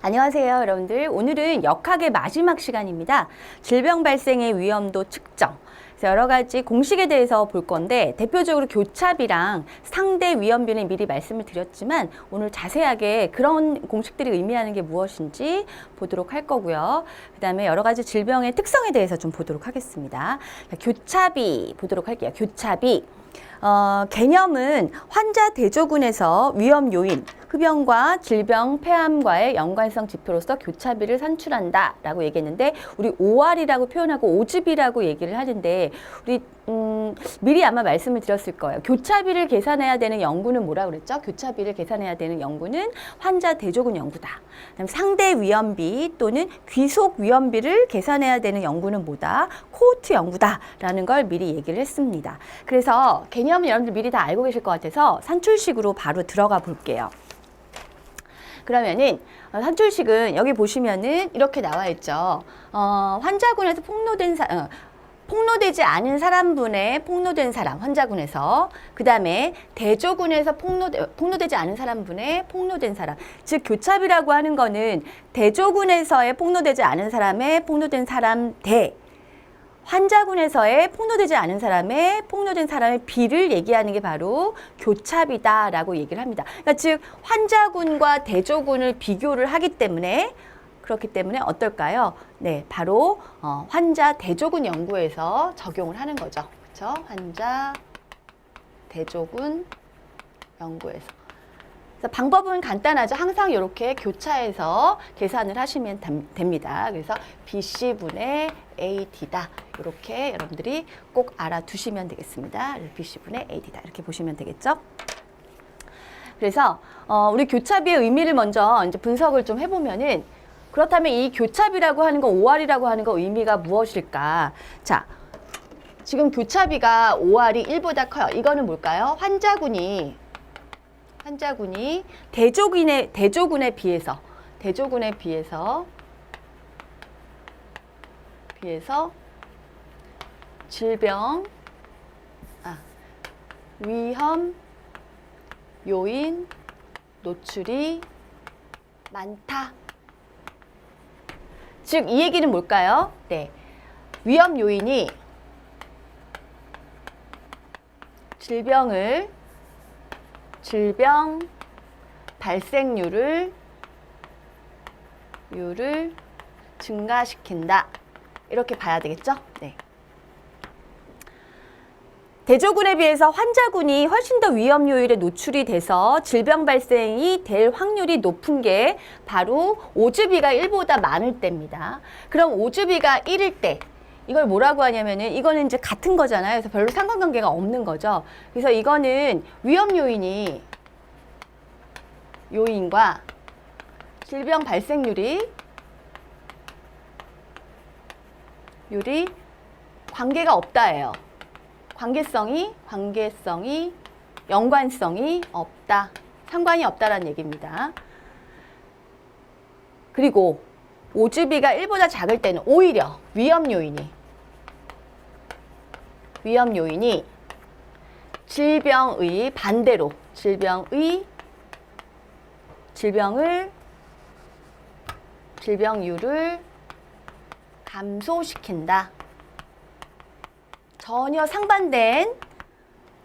안녕하세요, 여러분들. 오늘은 역학의 마지막 시간입니다. 질병 발생의 위험도 측정. 그래서 여러 가지 공식에 대해서 볼 건데 대표적으로 교차비랑 상대 위험비는 미리 말씀을 드렸지만 오늘 자세하게 그런 공식들이 의미하는 게 무엇인지 보도록 할 거고요. 그 다음에 여러 가지 질병의 특성에 대해서 좀 보도록 하겠습니다. 교차비 보도록 할게요. 교차비. 개념은 환자 대조군에서 위험 요인, 흡연과 질병, 폐암과의 연관성 지표로서 교차비를 산출한다 라고 얘기했는데 우리 OR이라고 표현하고 오즙이라고 얘기를 하는데 우리 미리 아마 말씀을 드렸을 거예요. 교차비를 계산해야 되는 연구는 뭐라고 그랬죠? 교차비를 계산해야 되는 연구는 환자 대조군 연구다. 그다음 상대 위험비 또는 귀속 위험비를 계산해야 되는 연구는 뭐다? 코호트 연구다라는 걸 미리 얘기를 했습니다. 그래서 개념은 여러분들 미리 다 알고 계실 것 같아서 산출식으로 바로 들어가 볼게요. 그러면은 산출식은 여기 보시면은 이렇게 나와 있죠. 환자군에서 폭로되지 않은 사람분의 폭로된 사람, 환자군에서. 그 다음에 대조군에서 폭로되지 않은 사람분의 폭로된 사람. 즉, 교차비라고 하는 거는 대조군에서의 폭로되지 않은 사람의 폭로된 사람 대 환자군에서의 폭로되지 않은 사람의 폭로된 사람의 비를 얘기하는 게 바로 교차비다라고 얘기를 합니다. 그러니까 즉, 환자군과 대조군을 비교를 하기 때문에 그렇기 때문에 어떨까요? 네, 바로 환자 대조군 연구에서 적용을 하는 거죠. 그렇죠? 환자 대조군 연구에서. 그래서 방법은 간단하죠. 항상 이렇게 교차해서 계산을 하시면 됩니다. 그래서 BC분의 AD다. 이렇게 여러분들이 꼭 알아두시면 되겠습니다. BC분의 AD다. 이렇게 보시면 되겠죠? 그래서 우리 교차비의 의미를 먼저 이제 분석을 좀 해보면은 그렇다면 이 교차비라고 하는 거, OR이라고 하는 거 의미가 무엇일까? 자, 지금 교차비가 OR이 1보다 커요. 이거는 뭘까요? 환자군이 대조군에 비해서 질병, 위험, 요인, 노출이 많다. 즉, 이 얘기는 뭘까요? 네. 위험 요인이 질병 발생률을 증가시킨다. 이렇게 봐야 되겠죠? 네. 대조군에 비해서 환자군이 훨씬 더 위험 요일에 노출이 돼서 질병 발생이 될 확률이 높은 게 바로 오주비가 1보다 많을 때입니다. 그럼 오주비가 1일 때 이걸 뭐라고 하냐면은 이거는 이제 같은 거잖아요. 그래서 별로 상관관계가 없는 거죠. 그래서 이거는 위험 요인과 질병 발생률이 관계가 없다예요. 관계성이, 연관성이 없다. 상관이 없다라는 얘기입니다. 그리고 오주비가 1보다 작을 때는 오히려 위험 요인이 질병의 반대로 질병률을 감소시킨다. 전혀 상반된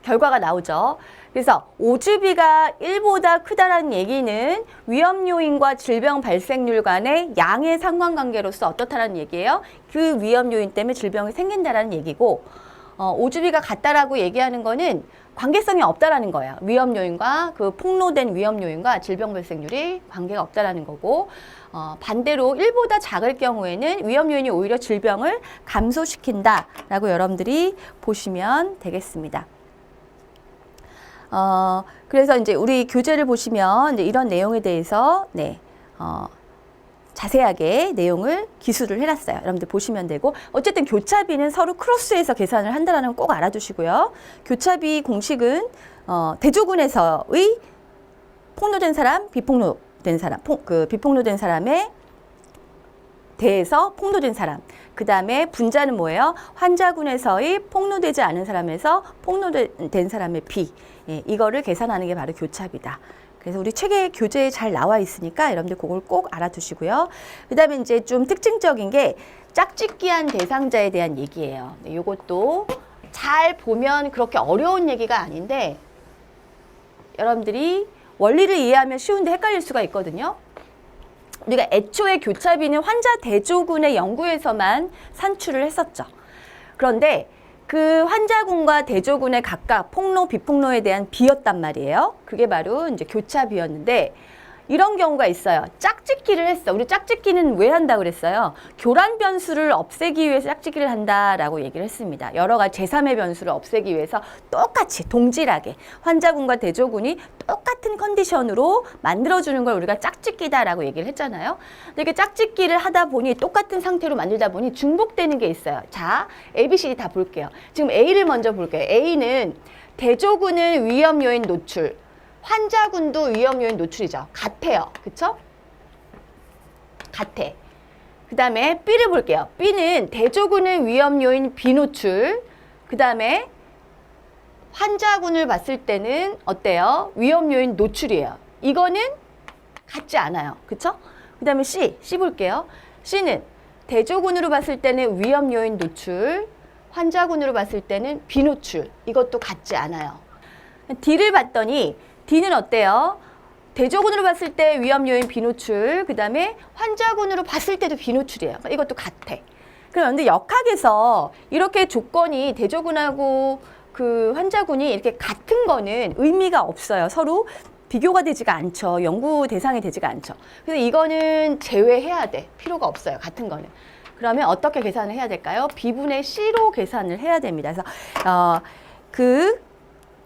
결과가 나오죠. 그래서 오주비가 1보다 크다라는 얘기는 위험 요인과 질병 발생률 간의 양의 상관관계로서 어떻다라는 얘기예요? 그 위험 요인 때문에 질병이 생긴다라는 얘기고 오주비가 같다라고 얘기하는 거는 관계성이 없다라는 거예요. 위험 요인과 그 폭로된 위험 요인과 질병 발생률이 관계가 없다라는 거고 반대로 1보다 작을 경우에는 위험 요인이 오히려 질병을 감소시킨다라고 여러분들이 보시면 되겠습니다. 그래서 이제 우리 교재를 보시면 이제 이런 내용에 대해서 자세하게 내용을 기술을 해놨어요. 여러분들 보시면 되고 어쨌든 교차비는 서로 크로스해서 계산을 한다는 건 꼭 알아두시고요. 교차비 공식은 대조군에서의 폭로된 사람, 비폭로된 사람, 비폭로된 사람에 대해서 폭로된 사람. 그 다음에 분자는 뭐예요? 환자군에서의 폭로되지 않은 사람에서 폭로된 사람의 비. 이거를 계산하는 게 바로 교차비다. 그래서 우리 책에 교재에 잘 나와 있으니까 여러분들 그걸 꼭 알아두시고요. 그 다음에 이제 좀 특징적인 게 짝짓기한 대상자에 대한 얘기예요. 이것도 잘 보면 그렇게 어려운 얘기가 아닌데 여러분들이 원리를 이해하면 쉬운데 헷갈릴 수가 있거든요. 우리가 애초에 교차비는 환자 대조군의 연구에서만 산출을 했었죠. 그런데 그 환자군과 대조군의 각각 폭로, 비폭로에 대한 비였단 말이에요. 그게 바로 이제 교차비였는데 이런 경우가 있어요. 짝짓기를 했어. 우리 짝짓기는 왜 한다고 그랬어요? 교란 변수를 없애기 위해서 짝짓기를 한다라고 얘기를 했습니다. 여러 가지 제3의 변수를 없애기 위해서 똑같이 동질하게 환자군과 대조군이 똑같은 컨디션으로 만들어주는 걸 우리가 짝짓기다라고 얘기를 했잖아요. 근데 이렇게 짝짓기를 하다 보니 똑같은 상태로 만들다 보니 중복되는 게 있어요. 자, A, B, C, D 다 볼게요. 지금 A를 먼저 볼게요. A는 대조군은 위험 요인 노출. 환자군도 위험 요인 노출이죠. 같아요. 그쵸? 같아. 그 다음에 B를 볼게요. B는 대조군은 위험 요인 비노출. 그 다음에 환자군을 봤을 때는 어때요? 위험 요인 노출이에요. 이거는 같지 않아요. 그쵸? 그 다음에 C 볼게요. C는 대조군으로 봤을 때는 위험 요인 노출. 환자군으로 봤을 때는 비노출. 이것도 같지 않아요. D를 봤더니 D는 어때요? 대조군으로 봤을 때 위험 요인 비노출, 그 다음에 환자군으로 봤을 때도 비노출이에요. 이것도 같아. 그런데 역학에서 이렇게 조건이 대조군하고 그 환자군이 이렇게 같은 거는 의미가 없어요. 서로 비교가 되지가 않죠. 연구 대상이 되지가 않죠. 그래서 이거는 제외해야 돼. 필요가 없어요. 같은 거는. 그러면 어떻게 계산을 해야 될까요? B분의 C로 계산을 해야 됩니다. 그래서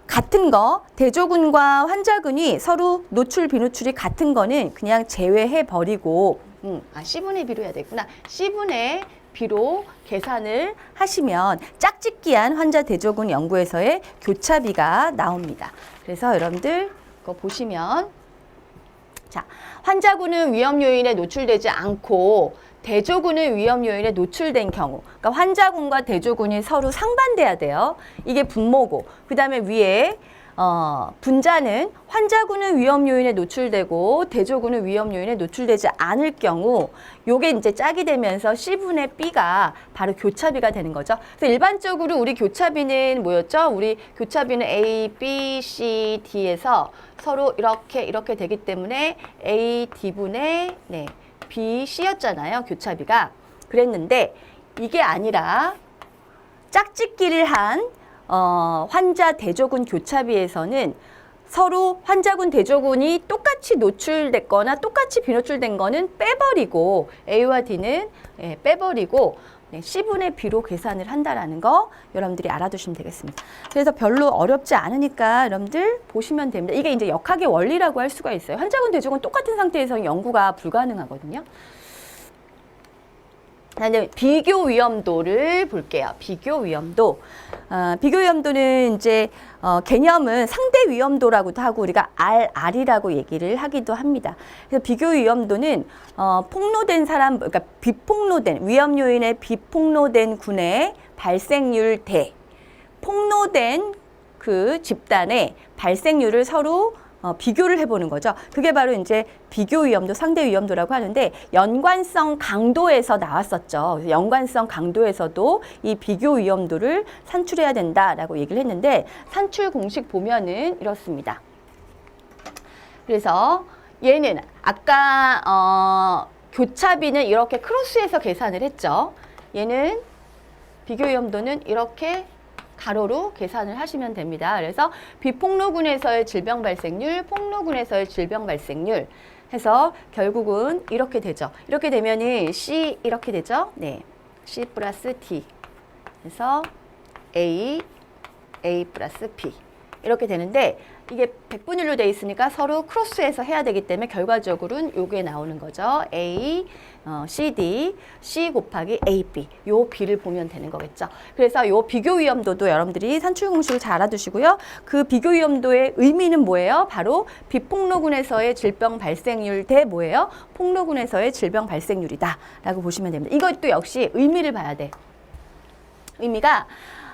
같은 거, 대조군과 환자군이 서로 노출, 비노출이 같은 거는 그냥 제외해버리고 C분의 B로 해야 되겠구나. C분의 B로 계산을 하시면 짝짓기한 환자 대조군 연구에서의 교차비가 나옵니다. 그래서 여러분들 이거 보시면 자, 환자군은 위험 요인에 노출되지 않고 대조군은 위험 요인에 노출된 경우, 그러니까 환자군과 대조군이 서로 상반돼야 돼요. 이게 분모고, 그 다음에 위에 분자는 환자군은 위험 요인에 노출되고 대조군은 위험 요인에 노출되지 않을 경우 요게 이제 짝이 되면서 C분의 B가 바로 교차비가 되는 거죠. 그래서 일반적으로 우리 교차비는 뭐였죠? 우리 교차비는 A, B, C, D에서 서로 이렇게 되기 때문에 A, D분의 B, C였잖아요. 교차비가. 그랬는데 이게 아니라 짝짓기를 한 환자 대조군 교차비에서는 서로 환자군 대조군이 똑같이 노출됐거나 똑같이 비노출된 거는 빼버리고 A와 D는 빼버리고 C분의 B로 계산을 한다라는 거 여러분들이 알아두시면 되겠습니다. 그래서 별로 어렵지 않으니까 여러분들 보시면 됩니다. 이게 이제 역학의 원리라고 할 수가 있어요. 환자군 대조군 똑같은 상태에서 연구가 불가능하거든요. 이제 비교 위험도를 볼게요. 비교 위험도. 비교 위험도는 이제 개념은 상대 위험도라고도 하고 우리가 RR이라고 얘기를 하기도 합니다. 그래서 비교 위험도는 폭로된 사람, 그러니까 비폭로된 위험 요인의 비폭로된 군의 발생률 대 폭로된 그 집단의 발생률을 서로 비교를 해보는 거죠. 그게 바로 이제 비교 위험도, 상대 위험도라고 하는데 연관성 강도에서 나왔었죠. 그래서 연관성 강도에서도 이 비교 위험도를 산출해야 된다라고 얘기를 했는데 산출 공식 보면은 이렇습니다. 그래서 얘는 아까 교차비는 이렇게 크로스해서 계산을 했죠. 얘는 비교 위험도는 이렇게 가로로 계산을 하시면 됩니다. 그래서 비폭로군에서의 질병 발생률, 폭로군에서의 질병 발생률 해서 결국은 이렇게 되죠. 이렇게 되면은 C 이렇게 되죠. 네, C 플러스 D 그래서 A 플러스 B 이렇게 되는데 이게 백분율로 되어 있으니까 서로 크로스해서 해야 되기 때문에 결과적으로는 요게 나오는 거죠. A, CD, C 곱하기 AB 요 B를 보면 되는 거겠죠. 그래서 요 비교 위험도도 여러분들이 산출 공식을 잘 알아두시고요. 그 비교 위험도의 의미는 뭐예요? 바로 비폭로군에서의 질병 발생률 대 뭐예요? 폭로군에서의 질병 발생률이다 라고 보시면 됩니다. 이것도 역시 의미를 봐야 돼. 의미가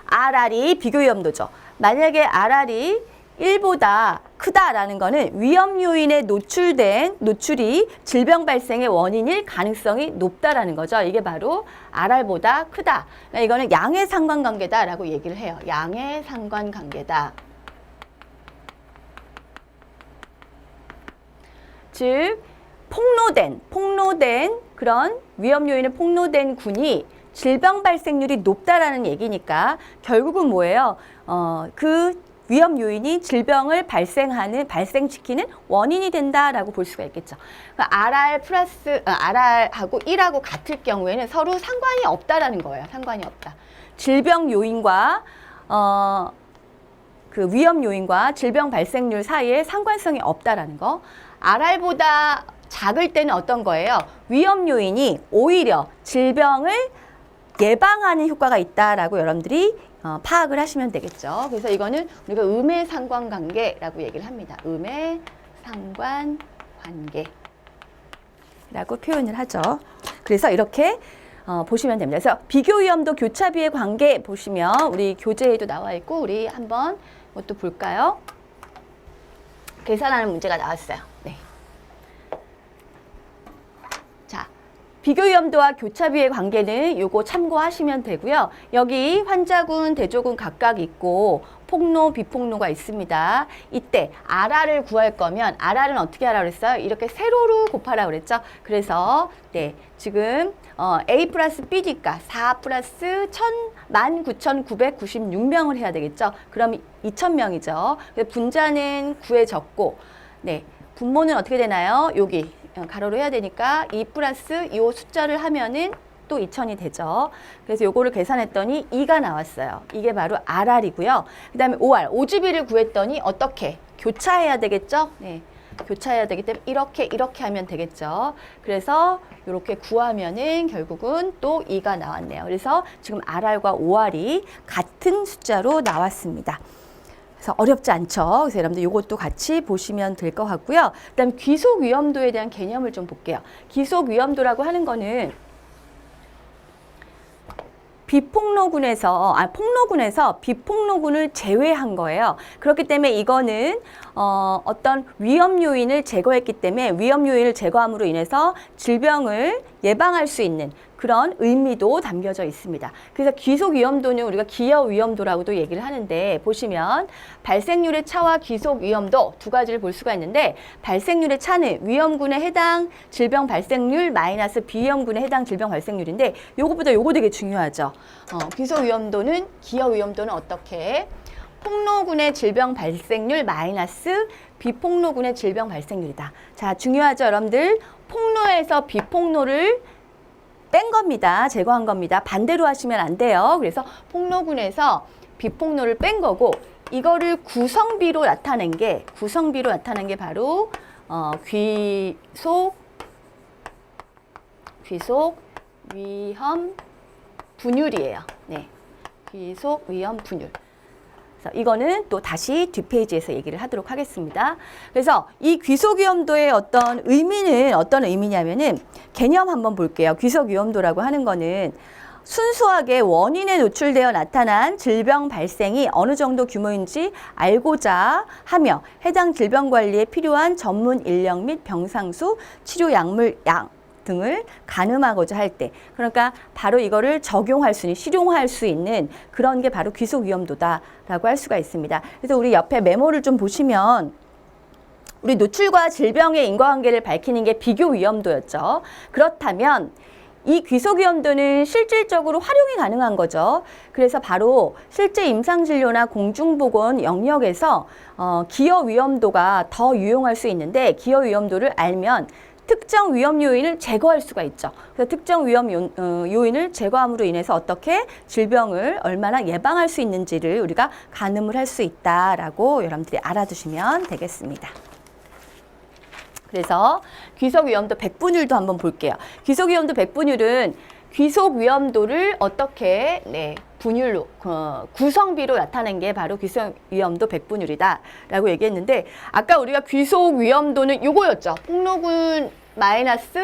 RR이 비교 위험도죠. 만약에 RR이 1보다 크다라는 거는 위험 요인에 노출이 질병 발생의 원인일 가능성이 높다라는 거죠. 이게 바로 RR보다 크다. 그러니까 이거는 양의 상관관계다라고 얘기를 해요. 양의 상관관계다. 즉 폭로된 그런 위험 요인에 폭로된 군이 질병 발생률이 높다라는 얘기니까 결국은 뭐예요? 그 위험 요인이 질병을 발생시키는 원인이 된다라고 볼 수가 있겠죠. 그러니까 RR하고 1하고 같을 경우에는 서로 상관이 없다라는 거예요. 상관이 없다. 질병 요인과 그 위험 요인과 질병 발생률 사이에 상관성이 없다라는 거. RR보다 작을 때는 어떤 거예요? 위험 요인이 오히려 질병을 예방하는 효과가 있다라고 여러분들이 파악을 하시면 되겠죠. 그래서 이거는 우리가 음의 상관관계라고 얘기를 합니다. 음의 상관관계라고 표현을 하죠. 그래서 이렇게 보시면 됩니다. 그래서 비교 위험도 교차비의 관계 보시면 우리 교재에도 나와 있고 우리 한번 이것도 볼까요? 계산하는 문제가 나왔어요. 네. 자, 비교 위험도와 교차비의 관계는 요거 참고하시면 되고요. 여기 환자군, 대조군 각각 있고 폭로, 비폭로가 있습니다. 이때 RR을 구할 거면 RR은 어떻게 하라고 그랬어요? 이렇게 세로로 곱하라고 그랬죠. 그래서 네, 지금 A 플러스 B니까 4 플러스 19,996명을 해야 되겠죠. 그럼 2,000명이죠. 분자는 9에 적고 네, 분모는 어떻게 되나요? 여기 가로로 해야 되니까 2 플러스 이 숫자를 하면은 또 2,000이 되죠. 그래서 요거를 계산했더니 2가 나왔어요. 이게 바로 RR이고요. 그 다음에 OR, 오주비를 구했더니 어떻게? 교차해야 되겠죠? 네, 교차해야 되기 때문에 이렇게 하면 되겠죠. 그래서 이렇게 구하면은 결국은 또 2가 나왔네요. 그래서 지금 RR과 OR이 같은 숫자로 나왔습니다. 그래서 어렵지 않죠. 그래서 여러분들 이것도 같이 보시면 될 것 같고요. 그다음 귀속 위험도에 대한 개념을 좀 볼게요. 귀속 위험도라고 하는 거는 폭로군에서 비폭로군을 제외한 거예요. 그렇기 때문에 이거는 어떤 위험 요인을 제거했기 때문에 위험 요인을 제거함으로 인해서 질병을 예방할 수 있는 그런 의미도 담겨져 있습니다. 그래서 귀속 위험도는 우리가 기여 위험도라고도 얘기를 하는데 보시면 발생률의 차와 귀속 위험도 두 가지를 볼 수가 있는데 발생률의 차는 위험군에 해당 질병 발생률 마이너스 비위험군에 해당 질병 발생률인데 요거보다 요거 되게 중요하죠. 귀속 위험도는 기여 위험도는 어떻게? 폭로군의 질병 발생률 마이너스 비폭로군의 질병 발생률이다. 자, 중요하죠, 여러분들. 폭로에서 비폭로를 뺀 겁니다. 제거한 겁니다. 반대로 하시면 안 돼요. 그래서 폭로군에서 비폭로를 뺀 거고 이거를 구성비로 나타낸 게 바로 귀속 위험 분율이에요. 네, 귀속 위험 분율. 이거는 또 다시 뒷페이지에서 얘기를 하도록 하겠습니다. 그래서 이 귀속 위험도의 어떤 의미냐면은 개념 한번 볼게요. 귀속 위험도라고 하는 거는 순수하게 원인에 노출되어 나타난 질병 발생이 어느 정도 규모인지 알고자 하며 해당 질병 관리에 필요한 전문 인력 및 병상수, 치료 약물 양 등을 가늠하고자 할 때, 그러니까 바로 이거를 실용할 수 있는 그런 게 바로 귀속 위험도다라고 할 수가 있습니다. 그래서 우리 옆에 메모를 좀 보시면 우리 노출과 질병의 인과관계를 밝히는 게 비교 위험도였죠. 그렇다면 이 귀속 위험도는 실질적으로 활용이 가능한 거죠. 그래서 바로 실제 임상진료나 공중보건 영역에서 기여 위험도가 더 유용할 수 있는데 기여 위험도를 알면 특정 위험 요인을 제거할 수가 있죠. 그래서 특정 위험 요인을 제거함으로 인해서 어떻게 질병을 얼마나 예방할 수 있는지를 우리가 가늠을 할 수 있다라고 여러분들이 알아두시면 되겠습니다. 그래서 귀속 위험도 백분율도 한번 볼게요. 귀속 위험도 백분율은 귀속 위험도를 어떻게 분율로 구성비로 나타낸 게 바로 귀속 위험도 백분율이다라고 얘기했는데 아까 우리가 귀속 위험도는 요거였죠. 폭로군 마이너스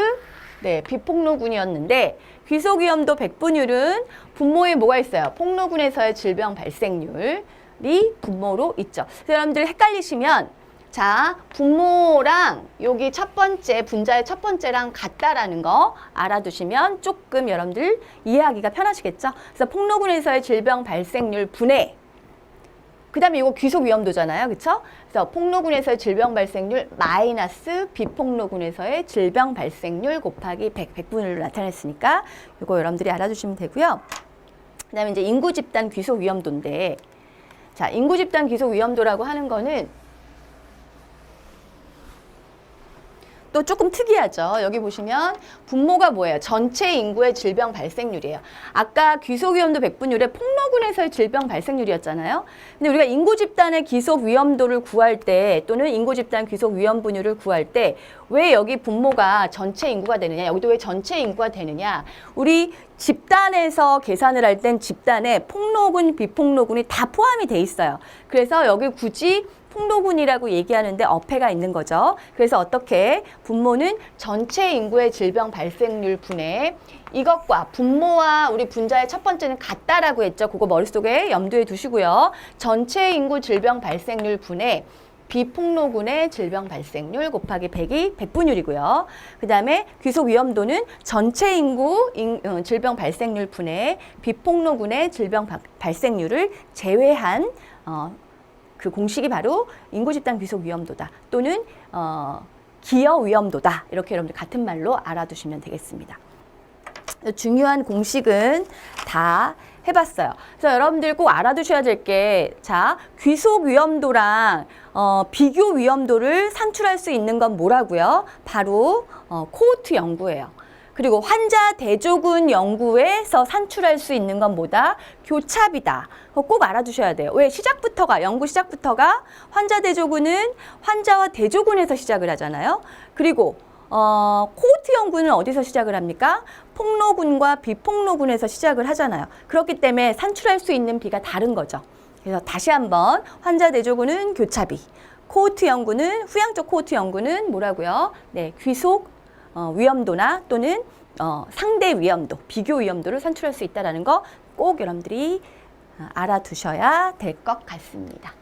비폭로군이었는데 귀속 위험도 백분율은 분모에 뭐가 있어요? 폭로군에서의 질병 발생률이 분모로 있죠. 그래서 여러분들 헷갈리시면 자, 분모랑 여기 첫 번째, 분자의 첫 번째랑 같다라는 거 알아두시면 조금 여러분들 이해하기가 편하시겠죠? 그래서 폭로군에서의 질병 발생률 분해. 그 다음에 이거 귀속 위험도잖아요. 그쵸? 그래서 폭로군에서의 질병 발생률 마이너스 비폭로군에서의 질병 발생률 곱하기 100분율로 나타냈으니까 이거 여러분들이 알아두시면 되고요. 그 다음에 이제 인구 집단 귀속 위험도인데, 자, 인구 집단 귀속 위험도라고 하는 거는 또 조금 특이하죠. 여기 보시면 분모가 뭐예요? 전체 인구의 질병 발생률이에요. 아까 귀속 위험도 100분율에 폭로군에서의 질병 발생률이었잖아요. 근데 우리가 인구 집단의 귀속 위험도를 구할 때 또는 인구 집단 귀속 위험분율을 구할 때 왜 여기 분모가 전체 인구가 되느냐? 여기도 왜 전체 인구가 되느냐? 우리 집단에서 계산을 할 땐 집단에 폭로군, 비폭로군이 다 포함이 돼 있어요. 그래서 여기 굳이 폭로군이라고 얘기하는데 어폐가 있는 거죠. 그래서 어떻게 분모는 전체 인구의 질병 발생률 분해, 이것과 분모와 우리 분자의 첫 번째는 같다라고 했죠. 그거 머릿속에 염두에 두시고요. 전체 인구 질병 발생률 분해, 비폭로군의 질병 발생률 곱하기 100이 100분율이고요. 그 다음에 귀속 위험도는 전체 인구 질병 발생률 분해, 비폭로군의 질병 발생률을 제외한 그 공식이 바로 인구 집단 귀속 위험도다 또는 기여 위험도다. 이렇게 여러분들 같은 말로 알아두시면 되겠습니다. 중요한 공식은 다 해봤어요. 그래서 여러분들 꼭 알아두셔야 될 게, 자, 귀속 위험도랑 비교 위험도를 산출할 수 있는 건 뭐라고요? 바로 코호트 연구예요. 그리고 환자 대조군 연구에서 산출할 수 있는 건 뭐다? 교차비다. 꼭 알아두셔야 돼요. 왜? 시작부터가, 연구 시작부터가 환자 대조군은 환자와 대조군에서 시작을 하잖아요. 그리고 코호트 연구는 어디서 시작을 합니까? 폭로군과 비폭로군에서 시작을 하잖아요. 그렇기 때문에 산출할 수 있는 비가 다른 거죠. 그래서 다시 한번 환자 대조군은 교차비, 코호트 연구는 후양적 코호트 연구는 뭐라고요? 네, 귀속 위험도나 또는 상대 위험도, 비교 위험도를 산출할 수 있다는 거 꼭 여러분들이 알아두셔야 될 것 같습니다.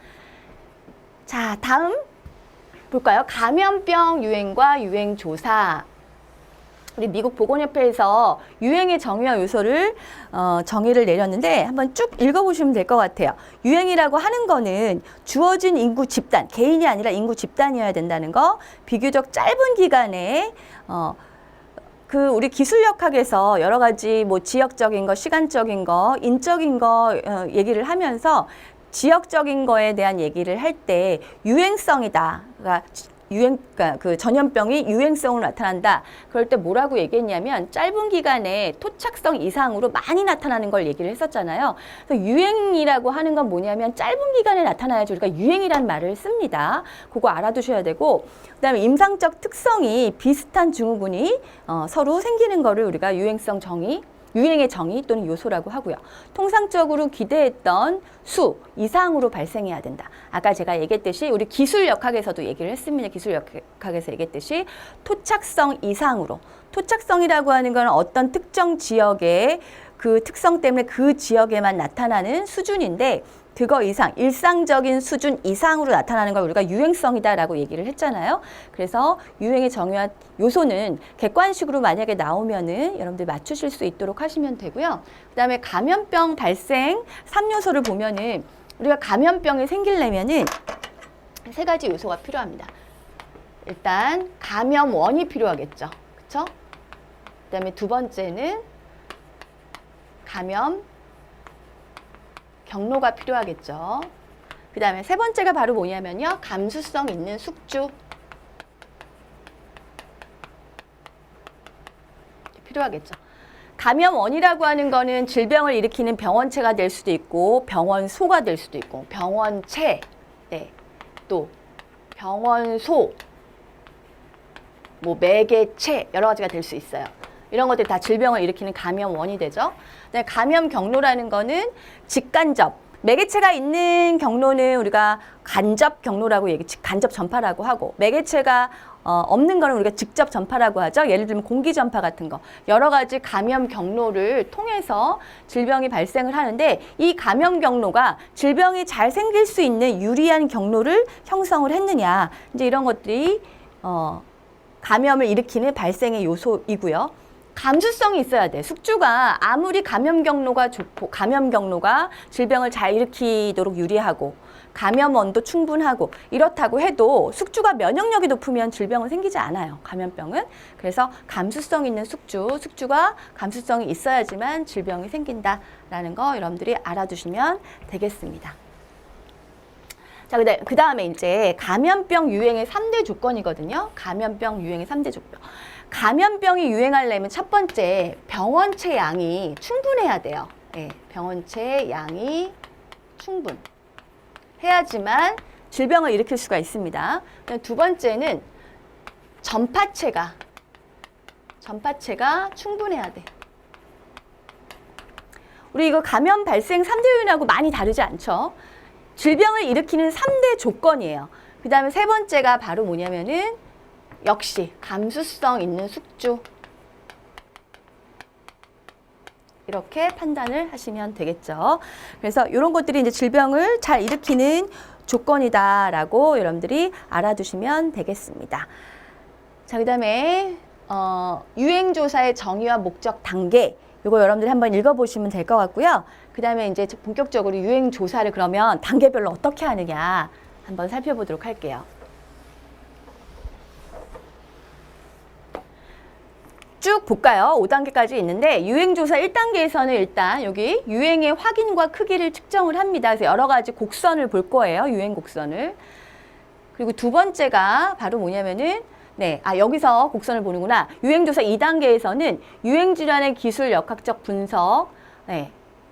자, 다음 볼까요? 감염병 유행과 유행 조사. 우리 미국 보건협회에서 유행의 정의와 요소를 정의를 내렸는데 한번 쭉 읽어보시면 될 것 같아요. 유행이라고 하는 거는 주어진 인구 집단, 개인이 아니라 인구 집단이어야 된다는 거, 비교적 짧은 기간에 우리 기술역학에서 여러 가지 뭐 지역적인 거, 시간적인 거, 인적인 거 얘기를 하면서 지역적인 거에 대한 얘기를 할 때 유행성이다. 그러니까 그 전염병이 유행성으로 나타난다. 그럴 때 뭐라고 얘기했냐면 짧은 기간에 토착성 이상으로 많이 나타나는 걸 얘기를 했었잖아요. 그래서 유행이라고 하는 건 뭐냐면 짧은 기간에 나타나야지 우리가 유행이란 말을 씁니다. 그거 알아두셔야 되고, 그다음에 임상적 특성이 비슷한 증후군이 서로 생기는 거를 우리가 유행성 정의, 유행의 정의 또는 요소라고 하고요. 통상적으로 기대했던 수 이상으로 발생해야 된다. 아까 제가 얘기했듯이 우리 기술역학에서도 얘기를 했습니다. 기술역학에서 얘기했듯이 토착성 이상으로. 토착성이라고 하는 건 어떤 특정 지역의 그 특성 때문에 그 지역에만 나타나는 수준인데 그거 이상, 일상적인 수준 이상으로 나타나는 걸 우리가 유행성이다라고 얘기를 했잖아요. 그래서 유행의 정의와 요소는 객관식으로 만약에 나오면은 여러분들 맞추실 수 있도록 하시면 되고요. 그다음에 감염병 발생 3요소를 보면은 우리가 감염병이 생기려면은 3가지 요소가 필요합니다. 일단 감염원이 필요하겠죠. 그렇죠? 그다음에 두 번째는 감염 경로가 필요하겠죠. 그 다음에 세 번째가 바로 뭐냐면요. 감수성 있는 숙주. 필요하겠죠. 감염원이라고 하는 거는 질병을 일으키는 병원체가 될 수도 있고 병원소가 될 수도 있고 병원체, 네, 또 병원소, 뭐 매개체 여러 가지가 될 수 있어요. 이런 것들이 다 질병을 일으키는 감염원이 되죠. 감염 경로라는 거는 직간접, 매개체가 있는 경로는 우리가 간접 경로라고 간접 전파라고 하고 매개체가 없는 거는 우리가 직접 전파라고 하죠. 예를 들면 공기 전파 같은 거. 여러 가지 감염 경로를 통해서 질병이 발생을 하는데 이 감염 경로가 질병이 잘 생길 수 있는 유리한 경로를 형성을 했느냐. 이제 이런 것들이 감염을 일으키는 발생의 요소이고요. 감수성이 있어야 돼. 숙주가 아무리 감염 경로가 좋고 감염 경로가 질병을 잘 일으키도록 유리하고 감염원도 충분하고 이렇다고 해도 숙주가 면역력이 높으면 질병은 생기지 않아요. 감염병은. 그래서 감수성 있는 숙주가 감수성이 있어야지만 질병이 생긴다라는 거 여러분들이 알아두시면 되겠습니다. 자, 그 다음에 이제 감염병 유행의 3대 조건이거든요. 감염병 유행의 3대 조건. 감염병이 유행하려면 첫 번째 병원체 양이 충분해야 돼요. 네, 병원체 양이 충분해야지만 질병을 일으킬 수가 있습니다. 두 번째는 전파체가 충분해야 돼. 우리 이거 감염 발생 3대 요인하고 많이 다르지 않죠? 질병을 일으키는 3대 조건이에요. 그 다음에 세 번째가 바로 뭐냐면은 역시 감수성 있는 숙주. 이렇게 판단을 하시면 되겠죠. 그래서 이런 것들이 이제 질병을 잘 일으키는 조건이다라고 여러분들이 알아두시면 되겠습니다. 자, 그다음에 유행조사의 정의와 목적 단계. 이거 여러분들이 한번 읽어보시면 될 것 같고요. 그다음에 이제 본격적으로 유행조사를 그러면 단계별로 어떻게 하느냐 한번 살펴보도록 할게요. 쭉 볼까요? 5단계까지 있는데 유행조사 1단계에서는 일단 여기 유행의 확인과 크기를 측정을 합니다. 그래서 여러 가지 곡선을 볼 거예요. 유행 곡선을. 그리고 두 번째가 바로 뭐냐면은 여기서 곡선을 보는구나. 유행조사 2단계에서는 유행질환의 기술 역학적 분석.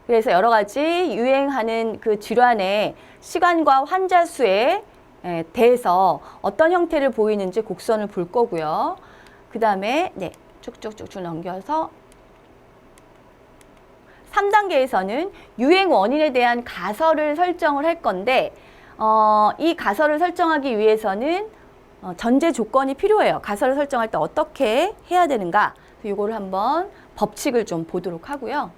그래서 여러 가지 유행하는 그 질환의 시간과 환자 수에 대해서 어떤 형태를 보이는지 곡선을 볼 거고요. 그 다음에 쭉쭉쭉쭉 넘겨서 3단계에서는 유행 원인에 대한 가설을 설정을 할 건데 이 가설을 설정하기 위해서는 전제 조건이 필요해요. 가설을 설정할 때 어떻게 해야 되는가? 이거를 한번 법칙을 좀 보도록 하고요.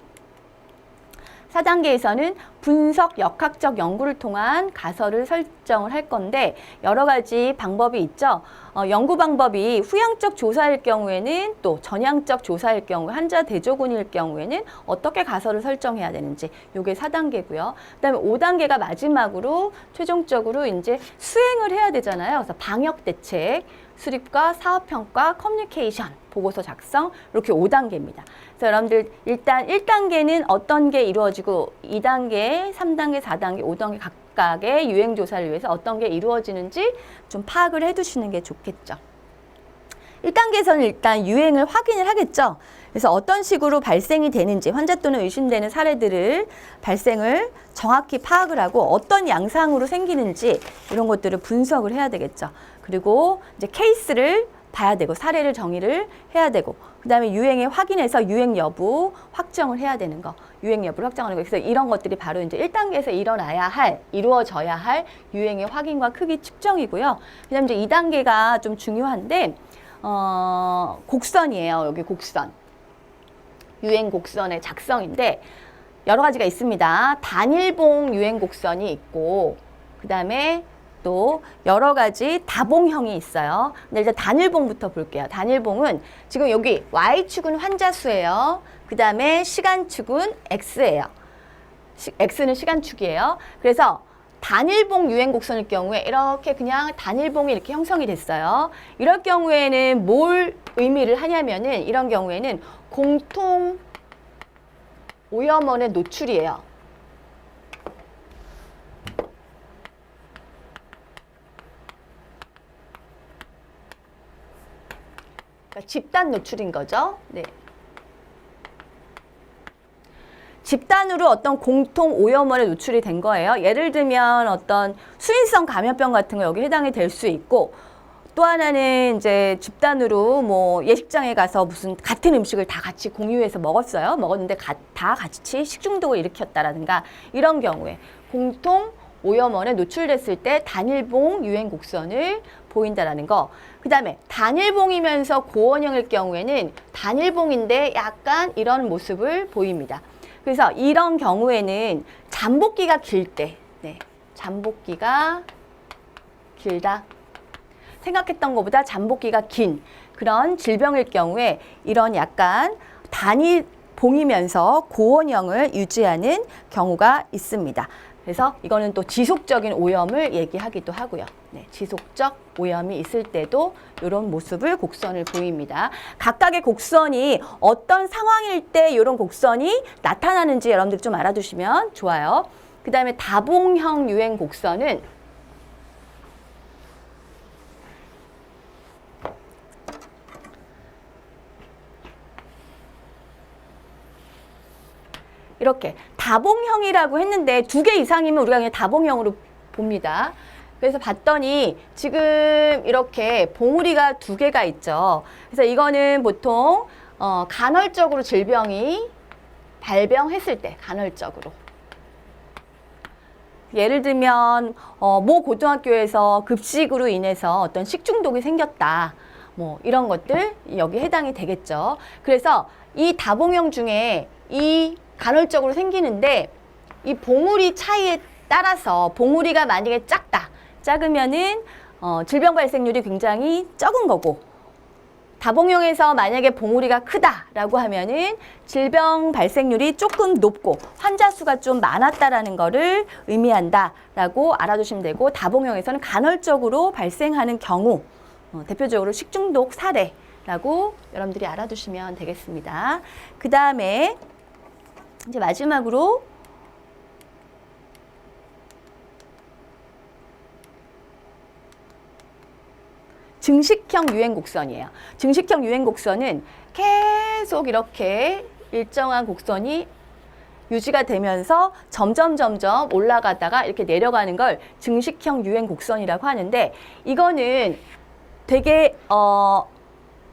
4단계에서는 분석 역학적 연구를 통한 가설을 설정을 할 건데 여러 가지 방법이 있죠. 연구 방법이 후향적 조사일 경우에는 또 전향적 조사일 경우 환자 대조군일 경우에는 어떻게 가설을 설정해야 되는지 이게 4단계고요. 그다음에 5단계가 마지막으로 최종적으로 이제 수행을 해야 되잖아요. 그래서 방역 대책, 수립과 사업평가, 커뮤니케이션, 보고서 작성 이렇게 5단계입니다. 그래서 여러분들 일단 1단계는 어떤 게 이루어지고 2단계, 3단계, 4단계, 5단계 각각의 유행조사를 위해서 어떤 게 이루어지는지 좀 파악을 해두시는 게 좋겠죠. 1단계에서는 일단 유행을 확인을 하겠죠. 그래서 어떤 식으로 발생이 되는지 환자 또는 의심되는 사례들을 발생을 정확히 파악을 하고 어떤 양상으로 생기는지 이런 것들을 분석을 해야 되겠죠. 그리고 이제 케이스를 봐야 되고 사례를 정의를 해야 되고 그다음에 유행에 확인해서 유행 여부 확정을 해야 되는 거. 유행 여부를 확정하는 거. 그래서 이런 것들이 바로 이제 1단계에서 이루어져야 할 유행의 확인과 크기 측정이고요. 그다음에 이제 2단계가 좀 중요한데 곡선이에요. 여기 곡선. 유행 곡선의 작성인데 여러 가지가 있습니다. 단일봉 유행 곡선이 있고 그다음에 또 여러 가지 다봉형이 있어요. 근데 일단 단일봉부터 볼게요. 단일봉은 지금 여기 Y축은 환자 수예요. 그 다음에 시간축은 X예요. X는 시간축이에요. 그래서 단일봉 유행곡선일 경우에 이렇게 그냥 단일봉이 이렇게 형성이 됐어요. 이럴 경우에는 뭘 의미를 하냐면은 이런 경우에는 공통 오염원의 노출이에요. 그러니까 집단 노출인 거죠. 네. 집단으로 어떤 공통 오염원에 노출이 된 거예요. 예를 들면 어떤 수인성 감염병 같은 거 여기 해당이 될 수 있고 또 하나는 이제 집단으로 뭐 예식장에 가서 무슨 같은 음식을 다 같이 공유해서 먹었어요. 먹었는데 다 같이 식중독을 일으켰다라든가 이런 경우에 공통 오염원에 노출됐을 때 단일봉 유행 곡선을 보인다라는 거. 그 다음에 단일봉이면서 고원형일 경우에는 단일봉인데 약간 이런 모습을 보입니다. 그래서 이런 경우에는 잠복기가 길 때, 네, 잠복기가 길다. 생각했던 것보다 잠복기가 긴 그런 질병일 경우에 이런 약간 단일봉이면서 고원형을 유지하는 경우가 있습니다. 그래서 이거는 또 지속적인 오염을 얘기하기도 하고요. 네, 지속적 오염이 있을 때도 이런 모습을 곡선을 보입니다. 각각의 곡선이 어떤 상황일 때 이런 곡선이 나타나는지 여러분들 좀 알아두시면 좋아요. 그 다음에 다봉형 유행 곡선은 이렇게 다봉형이라고 했는데 2개 이상이면 우리가 그냥 다봉형으로 봅니다. 그래서 봤더니 지금 이렇게 봉우리가 2개가 있죠. 그래서 이거는 보통 간헐적으로 질병이 발병했을 때 간헐적으로. 예를 들면 모 고등학교에서 급식으로 인해서 어떤 식중독이 생겼다. 뭐 이런 것들 여기 해당이 되겠죠. 그래서 이 다봉형 중에 이 간헐적으로 생기는데 이 봉우리 차이에 따라서 봉우리가 만약에 작으면은 질병 발생률이 굉장히 적은 거고, 다봉형에서 만약에 봉우리가 크다라고 하면은 질병 발생률이 조금 높고 환자 수가 좀 많았다라는 거를 의미한다라고 알아두시면 되고, 다봉형에서는 간헐적으로 발생하는 경우, 대표적으로 식중독 사례라고 여러분들이 알아두시면 되겠습니다. 그 다음에 이제 마지막으로 증식형 유행 곡선이에요. 증식형 유행 곡선은 계속 이렇게 일정한 곡선이 유지가 되면서 점점 올라가다가 이렇게 내려가는 걸 증식형 유행 곡선이라고 하는데, 이거는 되게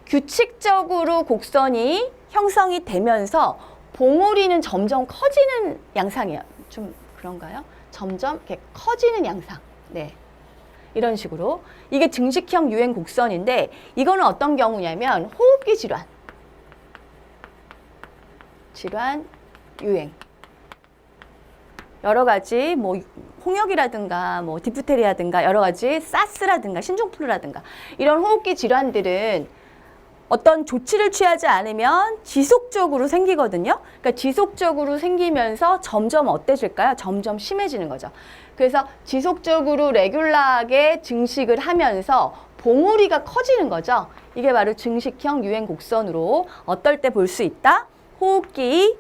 규칙적으로 곡선이 형성이 되면서 봉우리는 점점 커지는 양상이에요. 좀 그런가요? 점점 이렇게 커지는 양상. 네. 이런 식으로. 이게 증식형 유행 곡선인데, 이거는 어떤 경우냐면 호흡기 질환 유행. 여러 가지 뭐 홍역이라든가 뭐 디프테리아든가 여러 가지 사스라든가 신종플루라든가 이런 호흡기 질환들은 어떤 조치를 취하지 않으면 지속적으로 생기거든요. 그러니까 지속적으로 생기면서 점점 어때질까요? 점점 심해지는 거죠. 그래서 지속적으로 레귤라하게 증식을 하면서 봉우리가 커지는 거죠. 이게 바로 증식형 유행 곡선으로 어떨 때 볼 수 있다? 호흡기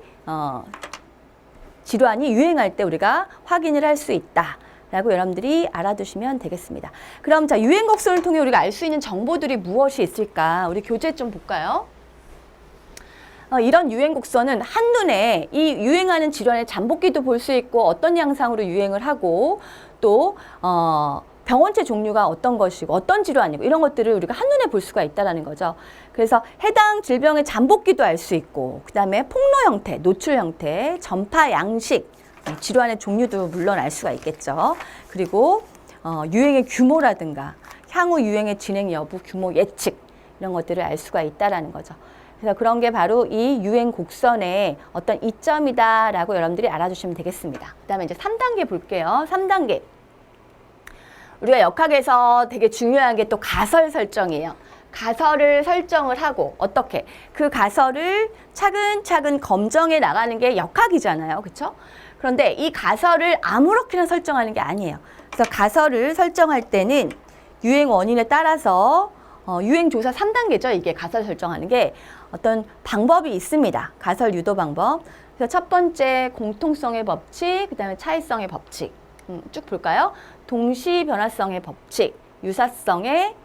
질환이 유행할 때 우리가 확인을 할 수 있다. 라고 여러분들이 알아두시면 되겠습니다. 그럼 자, 유행 곡선을 통해 우리가 알 수 있는 정보들이 무엇이 있을까? 우리 교재 좀 볼까요? 이런 유행 곡선은 한눈에 이 유행하는 질환의 잠복기도 볼 수 있고 어떤 양상으로 유행을 하고 또 병원체 종류가 어떤 것이고 어떤 질환이고 이런 것들을 우리가 한눈에 볼 수가 있다는 거죠. 그래서 해당 질병의 잠복기도 알 수 있고, 그 다음에 폭로 형태, 노출 형태, 전파 양식, 질환의 종류도 물론 알 수가 있겠죠. 그리고 유행의 규모라든가 향후 유행의 진행 여부, 규모 예측 이런 것들을 알 수가 있다는 거죠. 그래서 그런 게 바로 이 유행 곡선의 어떤 이점이다라고 여러분들이 알아주시면 되겠습니다. 그 다음에 이제 3단계 볼게요. 3단계. 우리가 역학에서 되게 중요한 게 또 가설 설정이에요. 가설을 설정을 하고 어떻게 그 가설을 차근차근 검정해 나가는 게 역학이잖아요. 그렇죠? 그런데 이 가설을 아무렇게나 설정하는 게 아니에요. 그래서 가설을 설정할 때는 유행 원인에 따라서 유행조사 3단계죠. 이게 가설 설정하는 게 어떤 방법이 있습니다. 가설 유도 방법. 그래서 첫 번째 공통성의 법칙, 그 다음에 차이성의 법칙. 쭉 볼까요? 동시 변화성의 법칙, 유사성의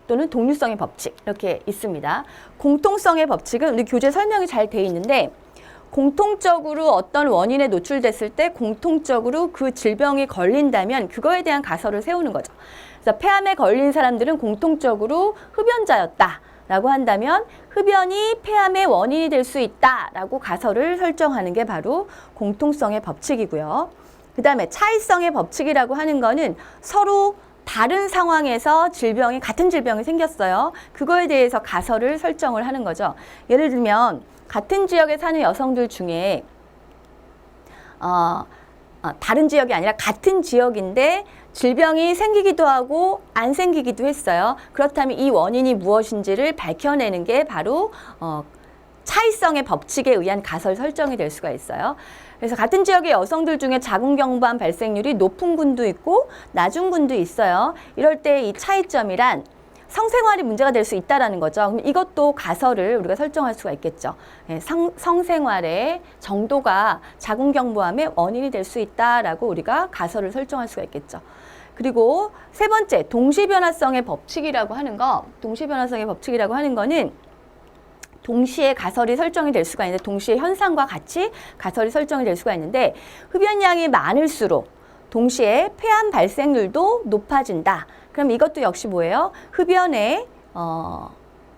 또는 동류성의 법칙 이렇게 있습니다. 공통성의 법칙은 우리 교재 설명이 잘 돼 있는데, 공통적으로 어떤 원인에 노출됐을 때 공통적으로 그 질병이 걸린다면 그거에 대한 가설을 세우는 거죠. 그래서 폐암에 걸린 사람들은 공통적으로 흡연자였다라고 한다면 흡연이 폐암의 원인이 될 수 있다라고 가설을 설정하는 게 바로 공통성의 법칙이고요. 그 다음에 차이성의 법칙이라고 하는 거는 서로 다른 상황에서 같은 질병이 생겼어요. 그거에 대해서 가설을 설정을 하는 거죠. 예를 들면 같은 지역에 사는 여성들 중에 다른 지역이 아니라 같은 지역인데 질병이 생기기도 하고 안 생기기도 했어요. 그렇다면 이 원인이 무엇인지를 밝혀내는 게 바로 차이성의 법칙에 의한 가설 설정이 될 수가 있어요. 그래서 같은 지역의 여성들 중에 자궁경부암 발생률이 높은 군도 있고 낮은 군도 있어요. 이럴 때 이 차이점이란 성생활이 문제가 될 수 있다는 거죠. 그럼 이것도 가설을 우리가 설정할 수가 있겠죠. 성생활의 정도가 자궁경부암의 원인이 될 수 있다라고 우리가 가설을 설정할 수가 있겠죠. 그리고 세 번째, 동시변화성의 법칙이라고 하는 거는 동시에 가설이 설정이 될 수가 있는데, 동시에 현상과 같이 가설이 설정이 될 수가 있는데, 흡연량이 많을수록 동시에 폐암 발생률도 높아진다. 그럼 이것도 역시 뭐예요? 흡연의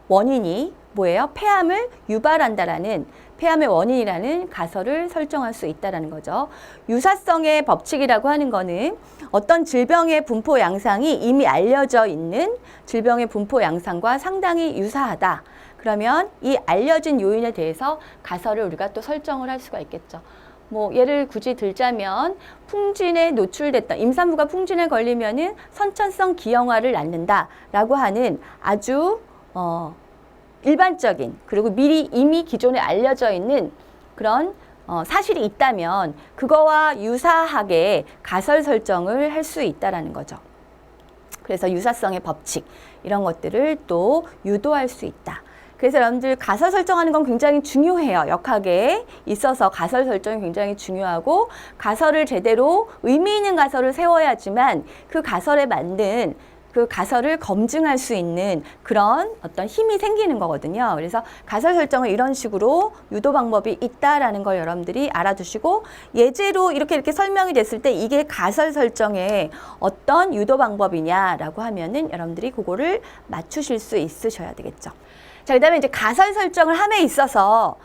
원인이 뭐예요? 폐암을 유발한다라는, 폐암의 원인이라는 가설을 설정할 수 있다는 거죠. 유사성의 법칙이라고 하는 거는 어떤 질병의 분포 양상이 이미 알려져 있는 질병의 분포 양상과 상당히 유사하다. 그러면 이 알려진 요인에 대해서 가설을 우리가 또 설정을 할 수가 있겠죠. 뭐 예를 굳이 들자면 풍진에 노출됐다. 임산부가 풍진에 걸리면은 선천성 기형아를 낳는다라고 하는 아주 일반적인, 그리고 이미 기존에 알려져 있는 그런 사실이 있다면 그거와 유사하게 가설 설정을 할 수 있다라는 거죠. 그래서 유사성의 법칙, 이런 것들을 또 유도할 수 있다. 그래서 여러분들 가설 설정하는 건 굉장히 중요해요. 역학에 있어서 가설 설정이 굉장히 중요하고, 가설을 제대로 의미 있는 가설을 세워야지만 그 가설에 맞는 그 가설을 검증할 수 있는 그런 어떤 힘이 생기는 거거든요. 그래서 가설 설정은 이런 식으로 유도 방법이 있다라는 걸 여러분들이 알아두시고, 예제로 이렇게 설명이 됐을 때 이게 가설 설정의 어떤 유도 방법이냐라고 하면은 여러분들이 그거를 맞추실 수 있으셔야 되겠죠. 자, 그다음에 이제 가설 설정을 함에 있어서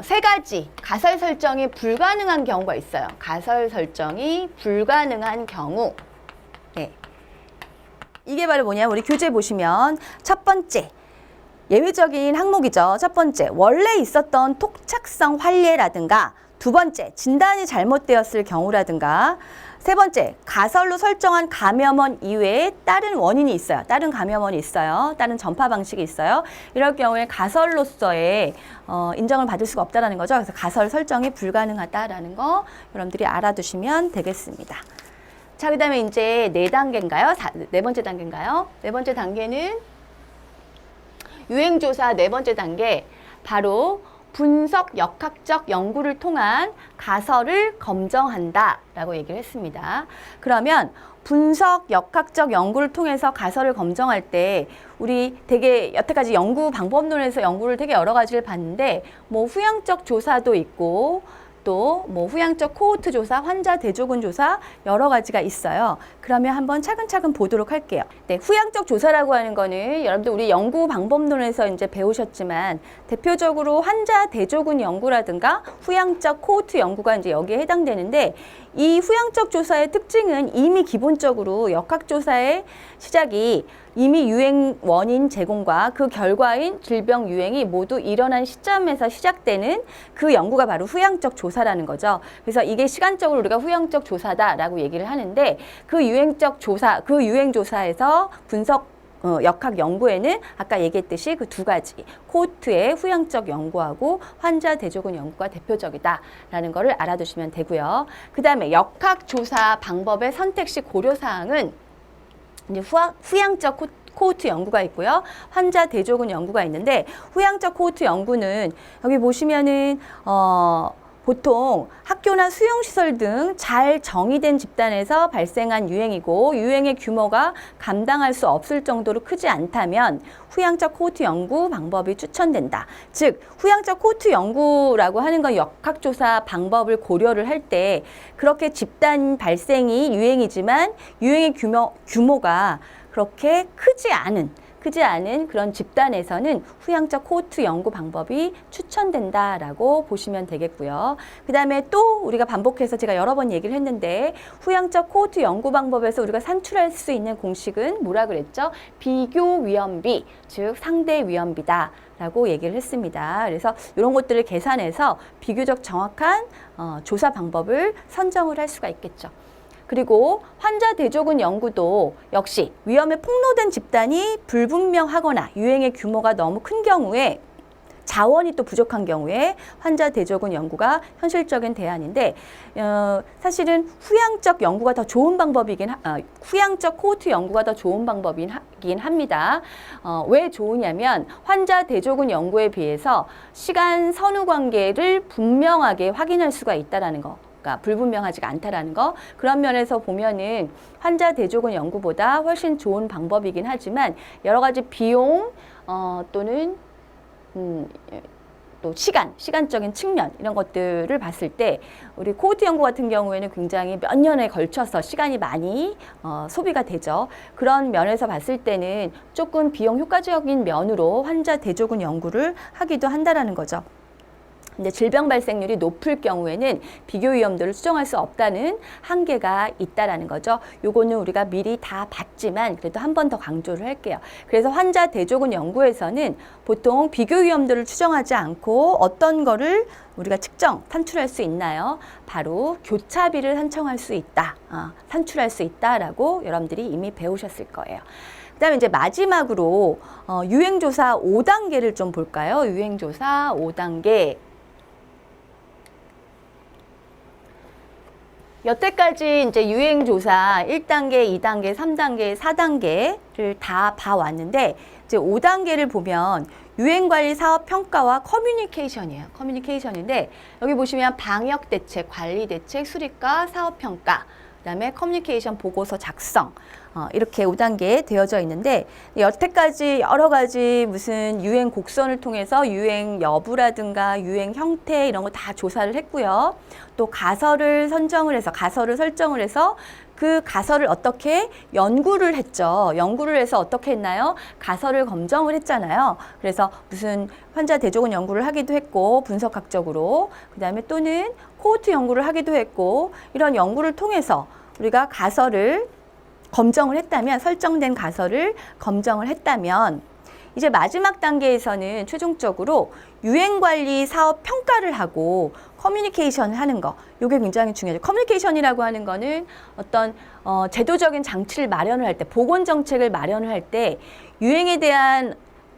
세 가지 가설 설정이 불가능한 경우가 있어요. 가설 설정이 불가능한 경우. 네. 이게 바로 뭐냐면 우리 교재 보시면 첫 번째, 예외적인 항목이죠. 첫 번째, 원래 있었던 토착성 환례라든가, 두 번째, 진단이 잘못되었을 경우라든가, 세 번째, 가설로 설정한 감염원 이외에 다른 원인이 있어요. 다른 감염원이 있어요. 다른 전파 방식이 있어요. 이럴 경우에 가설로서의 인정을 받을 수가 없다는 거죠. 그래서 가설 설정이 불가능하다라는 거 여러분들이 알아두시면 되겠습니다. 자, 그 다음에 이제 네 단계인가요? 네 번째 단계인가요? 네 번째 단계는 유행조사 네 번째 단계, 바로 분석 역학적 연구를 통한 가설을 검증한다라고 얘기를 했습니다. 그러면 분석 역학적 연구를 통해서 가설을 검증할 때 우리 되게 여태까지 연구 방법론에서 연구를 되게 여러 가지를 봤는데, 뭐 후향적 조사도 있고 또 뭐 후향적 코호트 조사, 환자 대조군 조사 여러 가지가 있어요. 그러면 한번 차근차근 보도록 할게요. 네, 후향적 조사라고 하는 거는 여러분들 우리 연구 방법론에서 이제 배우셨지만 대표적으로 환자 대조군 연구라든가 후향적 코호트 연구가 이제 여기에 해당되는데, 이 후향적 조사의 특징은 이미 기본적으로 역학조사의 시작이 이미 유행 원인 제공과 그 결과인 질병 유행이 모두 일어난 시점에서 시작되는 그 연구가 바로 후향적 조사라는 거죠. 그래서 이게 시간적으로 우리가 후향적 조사다라고 얘기를 하는데, 그 유행적 조사, 그 유행 조사에서 분석 역학 연구에는 아까 얘기했듯이 그 두 가지, 코호트의 후향적 연구하고 환자 대조군 연구가 대표적이다라는 거를 알아두시면 되고요. 그 다음에 역학 조사 방법의 선택 시 고려사항은 이제 후향적 코호트 연구가 있고요. 환자 대조군 연구가 있는데, 후향적 코호트 연구는 여기 보시면은 보통 학교나 수용시설 등 잘 정의된 집단에서 발생한 유행이고, 유행의 규모가 감당할 수 없을 정도로 크지 않다면 후향적 코호트 연구 방법이 추천된다. 즉, 후향적 코호트 연구라고 하는 건 역학조사 방법을 고려를 할 때 그렇게 집단 발생이 유행이지만 유행의 규모가 그렇게 크지 않은, 크지 않은 그런 집단에서는 후양적 코호트 연구 방법이 추천된다라고 보시면 되겠고요. 그 다음에 또 우리가 반복해서 제가 여러 번 얘기를 했는데 후양적 코호트 연구 방법에서 우리가 산출할 수 있는 공식은 뭐라 그랬죠? 비교 위험비, 즉 상대 위험비다 라고 얘기를 했습니다. 그래서 이런 것들을 계산해서 비교적 정확한 조사 방법을 선정을 할 수가 있겠죠. 그리고 환자 대조군 연구도 역시 위험에 폭로된 집단이 불분명하거나 유행의 규모가 너무 큰 경우에 자원이 또 부족한 경우에 환자 대조군 연구가 현실적인 대안인데 사실은 후양적 연구가 더 좋은 방법이긴 후양적 코호트 연구가 더 좋은 방법이긴 합니다. 왜 좋으냐면 환자 대조군 연구에 비해서 시간 선후 관계를 분명하게 확인할 수가 있다라는 거. 그러니까 불분명하지가 않다라는 거. 그런 면에서 보면은 환자 대조군 연구보다 훨씬 좋은 방법이긴 하지만 여러 가지 비용 또는 또 시간적인 측면 이런 것들을 봤을 때 우리 코호트 연구 같은 경우에는 굉장히 몇 년에 걸쳐서 시간이 많이 소비가 되죠. 그런 면에서 봤을 때는 조금 비용 효과적인 면으로 환자 대조군 연구를 하기도 한다라는 거죠. 근데 질병 발생률이 높을 경우에는 비교 위험도를 수정할 수 없다는 한계가 있다라는 거죠. 요거는 우리가 미리 다 봤지만 그래도 한 번 더 강조를 할게요. 그래서 환자 대조군 연구에서는 보통 비교 위험도를 추정하지 않고 어떤 거를 우리가 산출할 수 있나요? 바로 교차비를 산출할 수 있다라고 여러분들이 이미 배우셨을 거예요. 그다음에 이제 마지막으로 유행조사 5단계를 좀 볼까요? 유행조사 5단계. 여태까지 이제 유행조사 1단계, 2단계, 3단계, 4단계를 다 봐왔는데 이제 5단계를 보면 유행관리 사업 평가와 커뮤니케이션이에요. 커뮤니케이션인데 여기 보시면 방역대책, 관리대책, 수립과 사업평가, 그다음에 커뮤니케이션 보고서 작성 이렇게 5단계 되어져 있는데 여태까지 여러 가지 무슨 유행 곡선을 통해서 유행 여부라든가 유행 형태 이런 거 다 조사를 했고요. 또 가설을 설정을 해서 그 가설을 어떻게 연구를 했죠. 연구를 해서 어떻게 했나요? 가설을 검증을 했잖아요. 그래서 무슨 환자 대조군 연구를 하기도 했고 분석학적으로 그다음에 또는 코호트 연구를 하기도 했고 이런 연구를 통해서 우리가 가설을 검증을 했다면 설정된 가설을 검증을 했다면 이제 마지막 단계에서는 최종적으로 유행관리 사업 평가를 하고 커뮤니케이션을 하는 거 이게 굉장히 중요하죠. 커뮤니케이션이라고 하는 거는 어떤 제도적인 장치를 마련을 할 때 보건 정책을 마련을 할 때 유행에 대한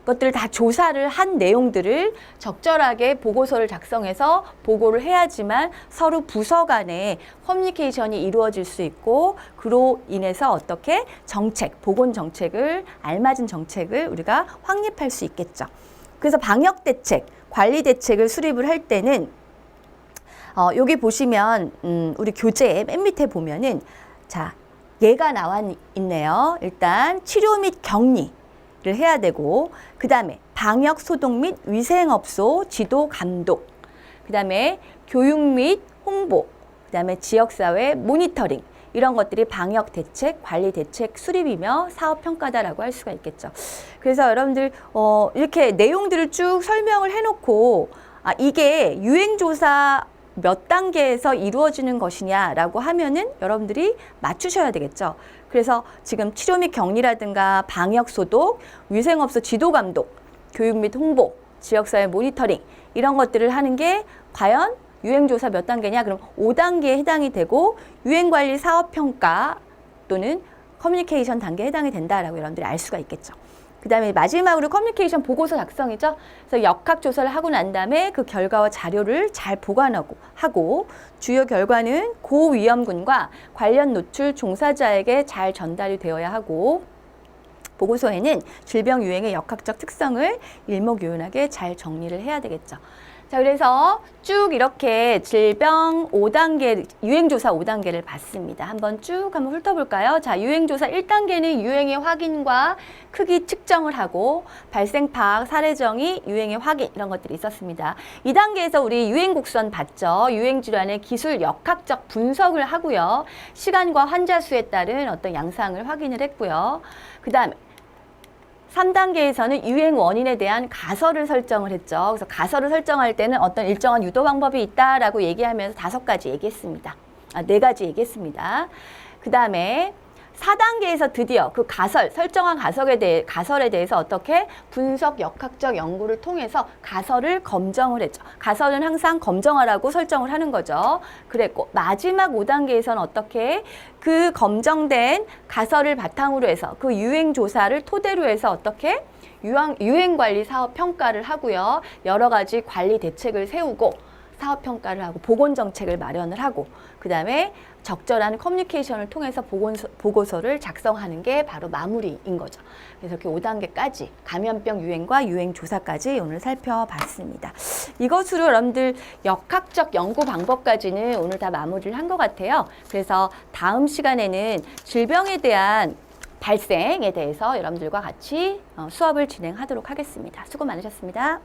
것들을 다 조사를 한 내용들을 적절하게 보고서를 작성해서 보고를 해야지만 서로 부서 간에 커뮤니케이션이 이루어질 수 있고 그로 인해서 어떻게 보건 정책을 알맞은 정책을 우리가 확립할 수 있겠죠. 그래서 방역 대책, 관리 대책을 수립을 할 때는 여기 보시면 우리 교재 맨 밑에 보면은 자 얘가 나와 있네요. 일단 치료 및 격리 를 해야 되고 그 다음에 방역 소독 및 위생업소 지도 감독 그 다음에 교육 및 홍보 그 다음에 지역사회 모니터링 이런 것들이 방역 대책, 관리 대책 수립이며 사업 평가다라고 할 수가 있겠죠. 그래서 여러분들 이렇게 내용들을 쭉 설명을 해놓고 이게 유행조사 몇 단계에서 이루어지는 것이냐라고 하면은 여러분들이 맞추셔야 되겠죠. 그래서 지금 치료 및 격리라든가 방역 소독, 위생업소 지도 감독, 교육 및 홍보, 지역사회 모니터링 이런 것들을 하는 게 과연 유행조사 몇 단계냐? 그럼 5단계에 해당이 되고 유행관리 사업평가 또는 커뮤니케이션 단계에 해당이 된다라고 여러분들이 알 수가 있겠죠. 그 다음에 마지막으로 커뮤니케이션 보고서 작성이죠. 그래서 역학조사를 하고 난 다음에 그 결과와 자료를 잘 보관하고 주요 결과는 고위험군과 관련 노출 종사자에게 잘 전달이 되어야 하고 보고서에는 질병 유행의 역학적 특성을 일목요연하게 잘 정리를 해야 되겠죠. 자, 그래서 쭉 이렇게 질병 5단계, 유행조사 5단계를 봤습니다. 한번 훑어볼까요? 자, 유행조사 1단계는 유행의 확인과 크기 측정을 하고 발생 파악, 사례 정의, 유행의 확인 이런 것들이 있었습니다. 2단계에서 우리 유행 곡선 봤죠? 유행 질환의 기술 역학적 분석을 하고요. 시간과 환자 수에 따른 어떤 양상을 확인을 했고요. 그 다음에 3단계에서는 유행 원인에 대한 가설을 설정을 했죠. 그래서 가설을 설정할 때는 어떤 일정한 유도 방법이 있다라고 얘기하면서 5가지 얘기했습니다. 4가지 얘기했습니다. 그 다음에 4단계에서 드디어 그 설정한 가설에 대해서 어떻게 분석 역학적 연구를 통해서 가설을 검증을 했죠. 가설은 항상 검증하라고 설정을 하는 거죠. 그랬고, 마지막 5단계에서는 어떻게 그 검증된 가설을 바탕으로 해서 그 유행 조사를 토대로 해서 어떻게 유행 관리 사업 평가를 하고요. 여러 가지 관리 대책을 세우고 사업 평가를 하고 보건 정책을 마련을 하고 그 다음에 적절한 커뮤니케이션을 통해서 보고서를 작성하는 게 바로 마무리인 거죠. 그래서 이렇게 5단계까지 감염병 유행과 유행 조사까지 오늘 살펴봤습니다. 이것으로 여러분들 역학적 연구 방법까지는 오늘 다 마무리를 한 것 같아요. 그래서 다음 시간에는 질병에 대한 발생에 대해서 여러분들과 같이 수업을 진행하도록 하겠습니다. 수고 많으셨습니다.